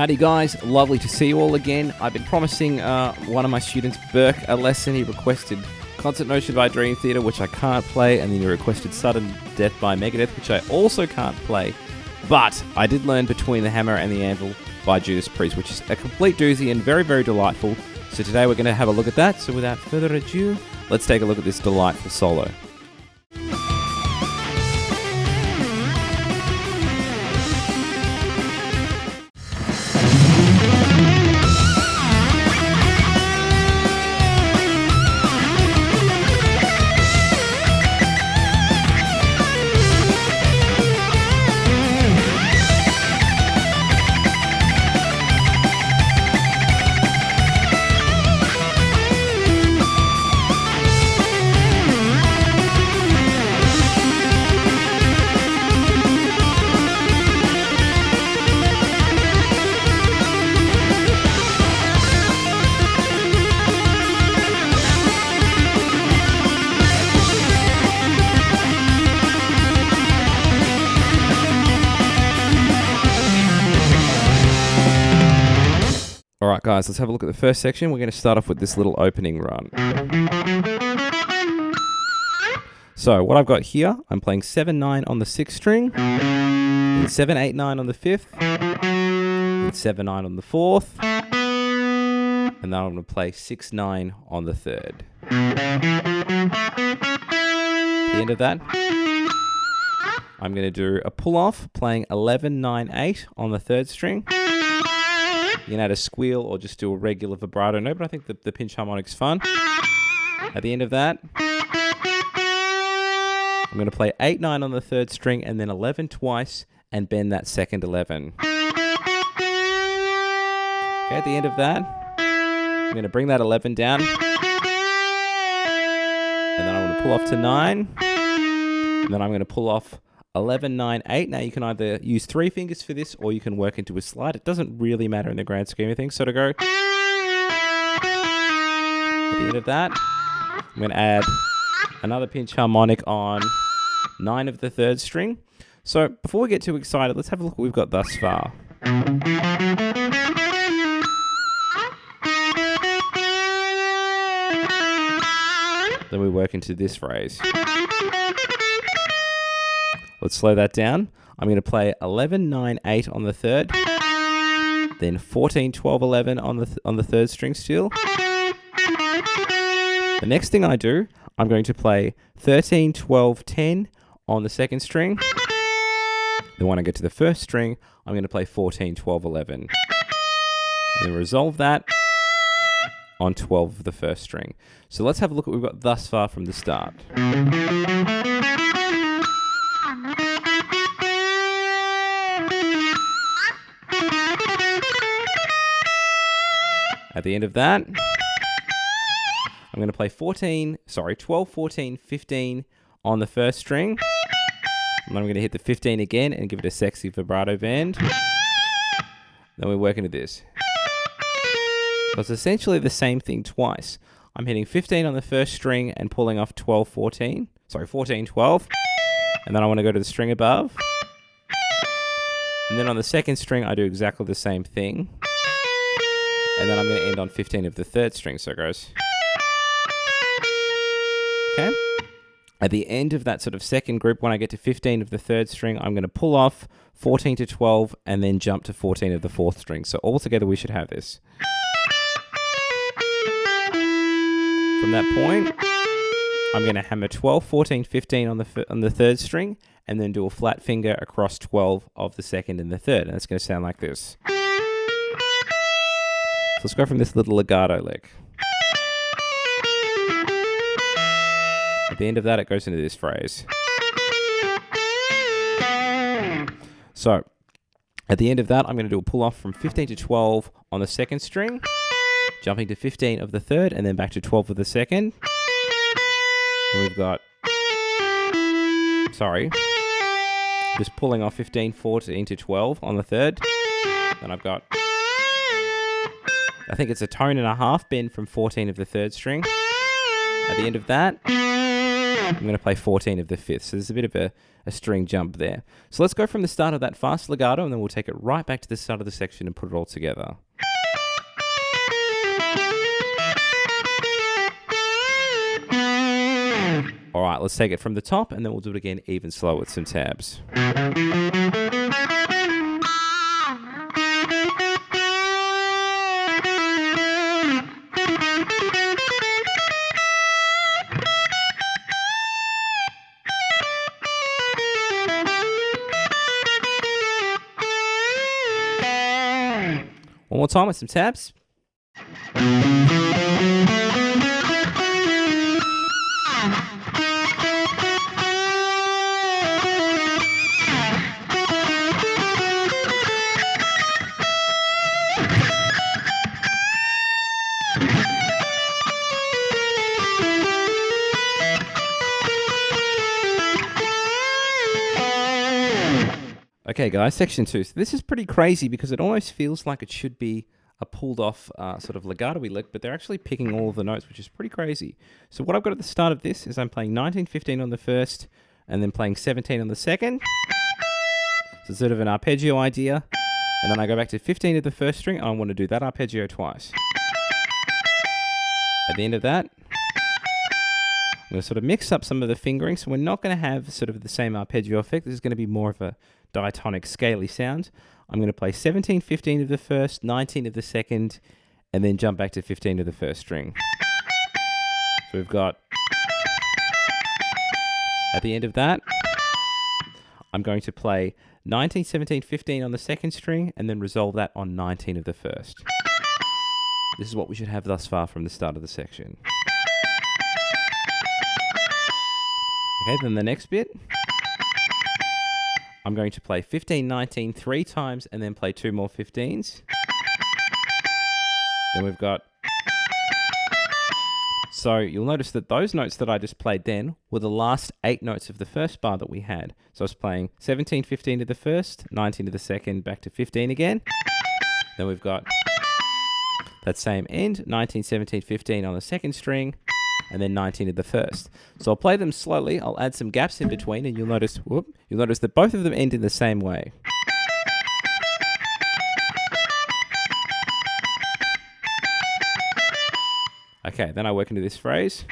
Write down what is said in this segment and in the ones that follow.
Howdy guys, lovely to see you all again. I've been promising one of my students, Burke, a lesson. He requested Concert Notion by Dream Theater, which I can't play, and then he requested Sudden Death by Megadeth, which I also can't play. But I did learn Between the Hammer and the Anvil by Judas Priest, which is a complete doozy and very, very delightful. So today we're going to have a look at that. So without further ado, let's take a look at this delightful solo. Alright guys, let's have a look at the first section. We're going to start off with this little opening run. So what I've got here, I'm playing 7-9 on the 6th string, then 7-8-9 on the 5th, then 7-9 on the 4th, and then I'm going to play 6-9 on the 3rd. At the end of that, I'm going to do a pull-off, playing 11-9-8 on the 3rd string. You can add a squeal or just do a regular vibrato note, but I think the pinch harmonic's fun. At the end of that, I'm going to play 8-9 on the 3rd string and then 11 twice and bend that second 11. Okay, at the end of that, I'm going to bring that 11 down. And then I'm going to pull off to 9. And then I'm going to pull off 11-9-8. Now you can either use 3 fingers for this or you can work into a slide. It doesn't really matter in the grand scheme of things. So to go at the end of that, I'm going to add another pinch harmonic on 9 of the 3rd string. So before we get too excited, let's have a look at what we've got thus far. Then we work into this phrase. Let's slow that down. I'm going to play 11-9-8 on the 3rd, then 14-12-11 on the 3rd string still. The next thing I do, I'm going to play 13-12-10 on the 2nd string. Then when I get to the 1st string, I'm going to play 14-12-11. And then resolve that on 12 of the 1st string. So let's have a look at what we've got thus far from the start. At the end of that, I'm going to play 12, 14, 15 on the 1st string. And then I'm going to hit the 15 again and give it a sexy vibrato bend. Then we work into this. So it's essentially the same thing twice. I'm hitting 15 on the 1st string and pulling off 14, 12. And then I want to go to the string above. And then on the 2nd string, I do exactly the same thing. And then I'm going to end on 15 of the 3rd string, so it goes. Okay. At the end of that sort of second group, when I get to 15 of the 3rd string, I'm going to pull off 14 to 12 and then jump to 14 of the 4th string. So altogether we should have this. From that point, I'm going to hammer 12, 14, 15 on the 3rd string and then do a flat finger across 12 of the 2nd and the 3rd. And it's going to sound like this. So let's go from this little legato lick. At the end of that, it goes into this phrase. So, at the end of that, I'm going to do a pull off from 15 to 12 on the 2nd string, jumping to 15 of the 3rd, and then back to 12 of the 2nd. And we've got, just pulling off 15, 14 to 12 on the 3rd. Then I've got, I think it's a tone and a half bend from 14 of the 3rd string. At the end of that, I'm going to play 14 of the fifth. So there's a bit of a string jump there. So let's go from the start of that fast legato, and then we'll take it right back to the start of the section and put it all together. All right, let's take it from the top, and then we'll do it again even slower with some tabs. One more time with some tabs. Okay guys, section 2. So this is pretty crazy because it almost feels like it should be a pulled off sort of legato-y lick, but they're actually picking all of the notes, which is pretty crazy. So what I've got at the start of this is I'm playing 19, 15 on the first, and then playing 17 on the second. So it's sort of an arpeggio idea. And then I go back to 15 of the first string, and I want to do that arpeggio twice. At the end of that, I'm going to sort of mix up some of the fingering, so we're not going to have sort of the same arpeggio effect. This is going to be more of a diatonic, scaly sound. I'm going to play 17, 15 of the first, 19 of the second, and then jump back to 15 of the first string. So we've got, at the end of that, I'm going to play 19, 17, 15 on the second string, and then resolve that on 19 of the first. This is what we should have thus far from the start of the section. Okay, then the next bit, I'm going to play 15, 19 3 times and then play 2 more 15s. Then we've got... So you'll notice that those notes that I just played then were the last 8 notes of the first bar that we had. So I was playing 17, 15 to the first, 19 to the second, back to 15 again. Then we've got that same end, 19, 17, 15 on the second string, and then 19 of the first. So I'll play them slowly. I'll add some gaps in between, and you'll notice that both of them end in the same way. Okay, then I work into this phrase.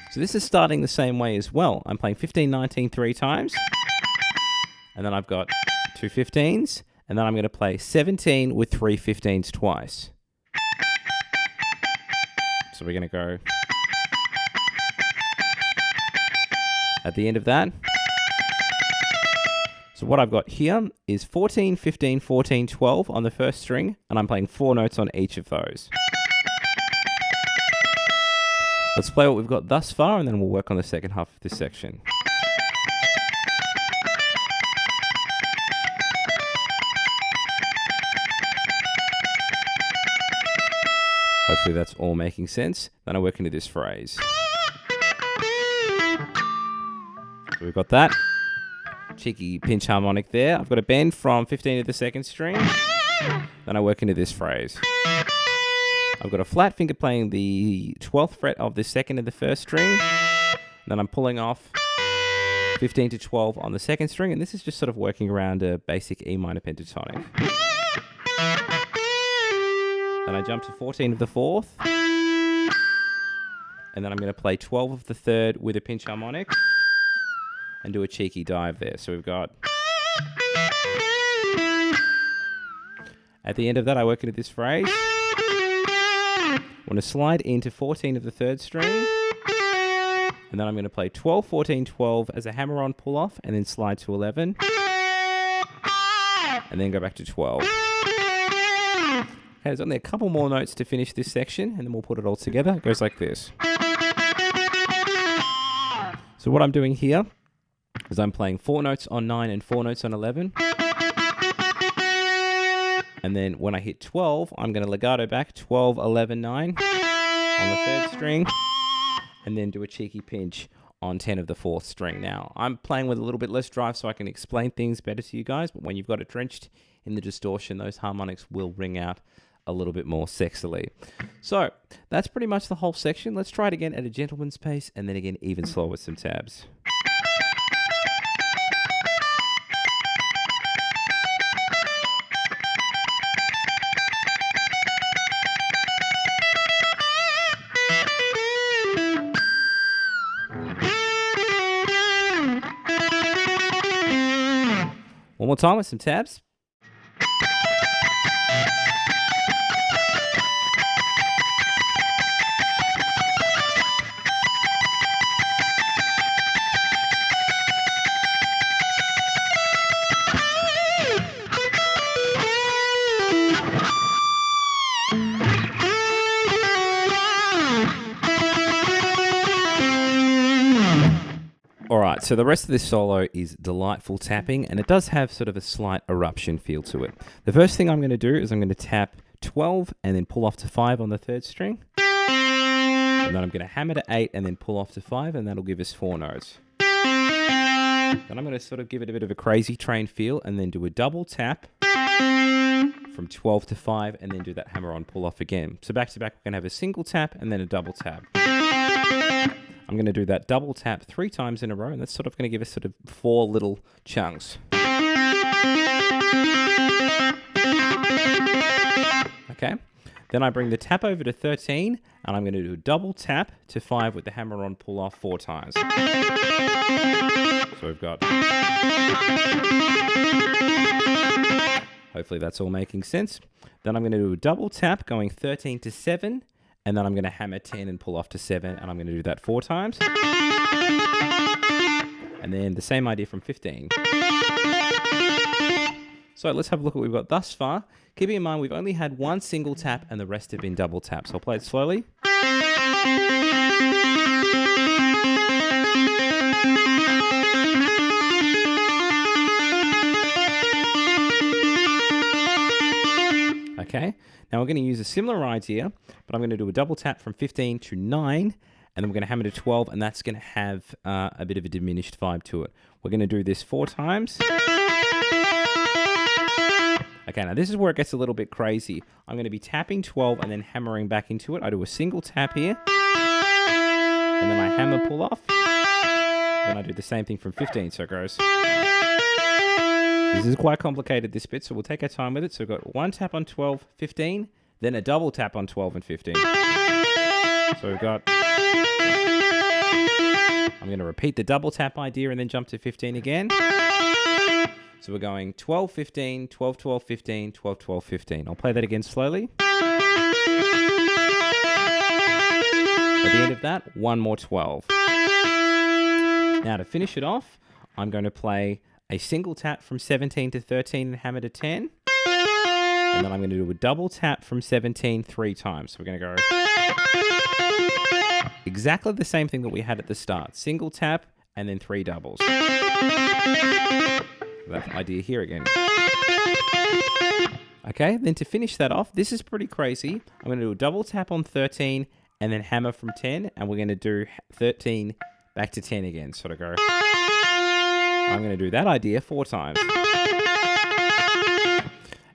So this is starting the same way as well. I'm playing 15, 19 3 times, and then I've got 2 15s, and then I'm going to play 17 with 3 15s twice. So we're going to go at the end of that. So what I've got here is 14, 15, 14, 12 on the first string, and I'm playing 4 notes on each of those. Let's play what we've got thus far, and then we'll work on the second half of this section. Hopefully that's all making sense. Then I work into this phrase. So we've got that. Cheeky pinch harmonic there. I've got a bend from 15 to the second string. Then I work into this phrase. I've got a flat finger playing the 12th fret of the second of the first string. Then I'm pulling off 15 to 12 on the second string. And this is just sort of working around a basic E minor pentatonic. Then I jump to 14 of the fourth. And then I'm going to play 12 of the third with a pinch harmonic and do a cheeky dive there. So we've got... At the end of that, I work into this phrase. I want to slide into 14 of the third string. And then I'm going to play 12, 14, 12 as a hammer-on pull-off and then slide to 11. And then go back to 12. Okay, there's only a couple more notes to finish this section, and then we'll put it all together. It goes like this. So what I'm doing here is I'm playing 4 notes on 9 and 4 notes on 11. And then when I hit 12, I'm going to legato back 12, 11, 9 on the third string, and then do a cheeky pinch on 10 of the fourth string. Now, I'm playing with a little bit less drive so I can explain things better to you guys, but when you've got it drenched in the distortion, those harmonics will ring out a little bit more sexily. So that's pretty much the whole section. Let's try it again at a gentleman's pace, and then again even slower with some tabs. One more time with some tabs. Alright, so the rest of this solo is delightful tapping, and it does have sort of a slight eruption feel to it. The first thing I'm going to do is I'm going to tap 12 and then pull off to 5 on the 3rd string. And then I'm going to hammer to 8 and then pull off to 5, and that'll give us 4 notes. Then I'm going to sort of give it a bit of a crazy train feel and then do a double tap from 12 to 5 and then do that hammer on pull off again. So back to back, we're going to have a single tap and then a double tap. I'm going to do that double tap 3 times in a row, and that's sort of going to give us sort of 4 little chunks. Okay, then I bring the tap over to 13, and I'm going to do a double tap to 5 with the hammer on pull off 4 times. So we've got... Hopefully that's all making sense. Then I'm going to do a double tap going 13 to 7, and then I'm going to hammer 10 and pull off to 7, and I'm going to do that 4 times. And then the same idea from 15. So let's have a look at what we've got thus far. Keeping in mind we've only had 1 single tap and the rest have been double taps. So I'll play it slowly. Okay, now we're going to use a similar idea, but I'm going to do a double tap from 15 to 9, and then we're going to hammer to 12, and that's going to have a bit of a diminished vibe to it. We're going to do this 4 times. Okay, now this is where it gets a little bit crazy. I'm going to be tapping 12 and then hammering back into it. I do a single tap here, and then I hammer pull off. Then I do the same thing from 15, so it goes... This is quite complicated, this bit, so we'll take our time with it. So we've got 1 tap on 12, 15, then a double tap on 12 and 15. So we've got... I'm going to repeat the double tap idea and then jump to 15 again. So we're going 12, 15, 12, 12, 15, 12, 12, 15. I'll play that again slowly. At the end of that, 1 more 12. Now to finish it off, I'm going to play a single tap from 17 to 13 and hammer to 10. And then I'm going to do a double tap from 17 3 times. So we're going to go exactly the same thing that we had at the start. Single tap and then 3 doubles. That idea here again. Okay, then to finish that off, this is pretty crazy. I'm going to do a double tap on 13 and then hammer from 10. And we're going to do 13 back to 10 again. Sort of go... I'm going to do that idea 4 times.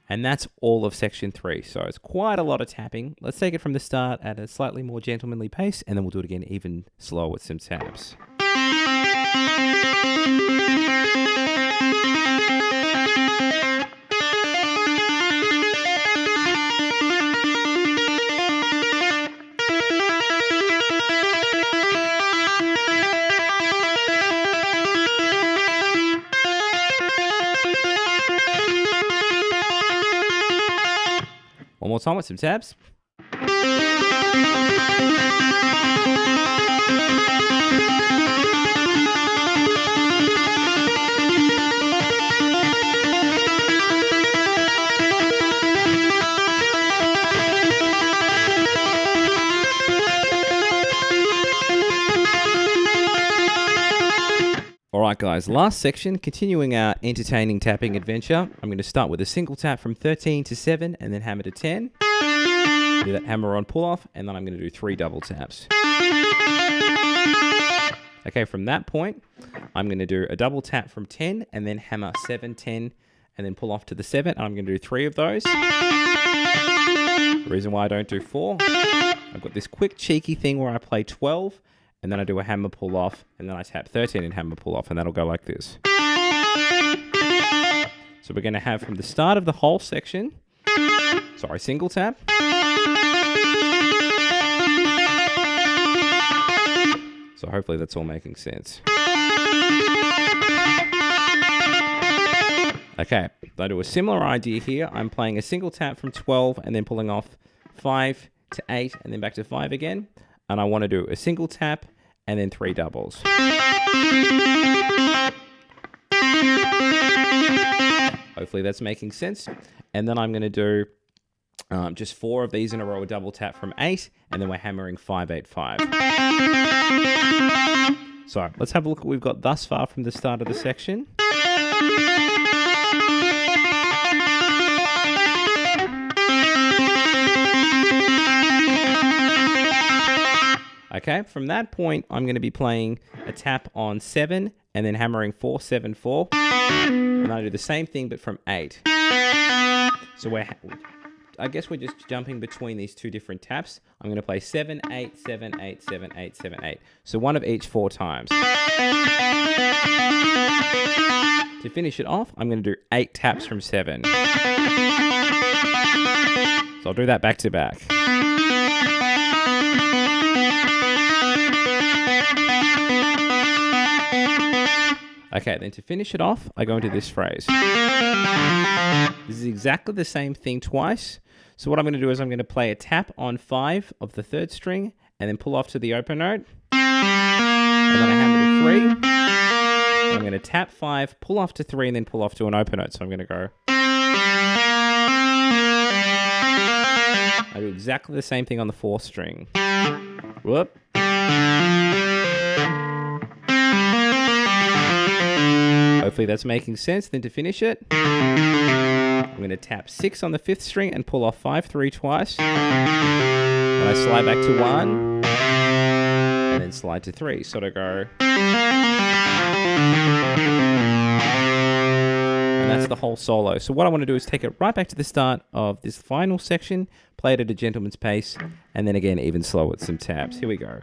And that's all of section 3. So it's quite a lot of tapping. Let's take it from the start at a slightly more gentlemanly pace, and then we'll do it again even slower with some taps. One more time with some tabs. Alright guys, last section, continuing our entertaining tapping adventure. I'm going to start with a single tap from 13 to 7 and then hammer to 10. Do that hammer on pull off, and then I'm going to do 3 double taps. Okay, from that point, I'm going to do a double tap from 10 and then hammer 7, 10, and then pull off to the 7, and I'm going to do 3 of those. The reason why I don't do 4, I've got this quick cheeky thing where I play 12, and then I do a hammer pull off, and then I tap 13 and hammer pull off, and that'll go like this. So we're going to have from the start of the whole section, single tap. So hopefully that's all making sense. Okay, I do a similar idea here. I'm playing a single tap from 12 and then pulling off 5 to 8 and then back to 5 again. And I want to do a single tap and then 3 doubles. Hopefully that's making sense. And then I'm going to do just 4 of these in a row, a double tap from 8, and then we're hammering 5, 8, 5. So let's have a look at what we've got thus far from the start of the section. Okay, from that point, I'm going to be playing a tap on 7 and then hammering 4, 7, 4. And I do the same thing, but from 8. So I guess we're just jumping between these 2 different taps. I'm going to play 7, 8, 7, 8, 7, 8, 7, 8. So one of each 4 times. To finish it off, I'm going to do 8 taps from 7. So I'll do that back to back. Okay, then to finish it off, I go into this phrase. This is exactly the same thing twice. So what I'm going to do is I'm going to play a tap on 5 of the 3rd string and then pull off to the open note. And then I hammer to 3. And I'm going to tap 5, pull off to 3, and then pull off to an open note. So I'm going to go. I do exactly the same thing on the 4th string. Whoop. Hopefully that's making sense. Then to finish it, I'm going to tap 6 on the 5th string and pull off 5, 3 twice. And I slide back to 1, and then slide to 3. So to go. And that's the whole solo. So what I want to do is take it right back to the start of this final section, play it at a gentleman's pace, and then again even slower with some taps. Here we go.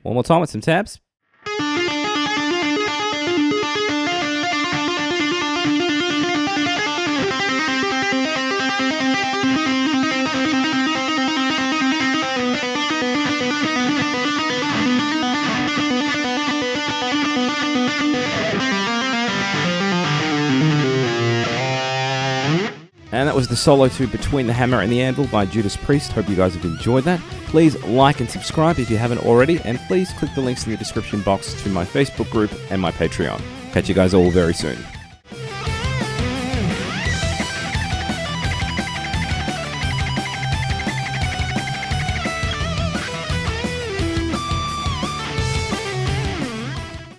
One more time with some taps. And that was the solo to Between the Hammer and the Anvil by Judas Priest. Hope you guys have enjoyed that. Please like and subscribe if you haven't already, and please click the links in the description box to my Facebook group and my Patreon. Catch you guys all very soon.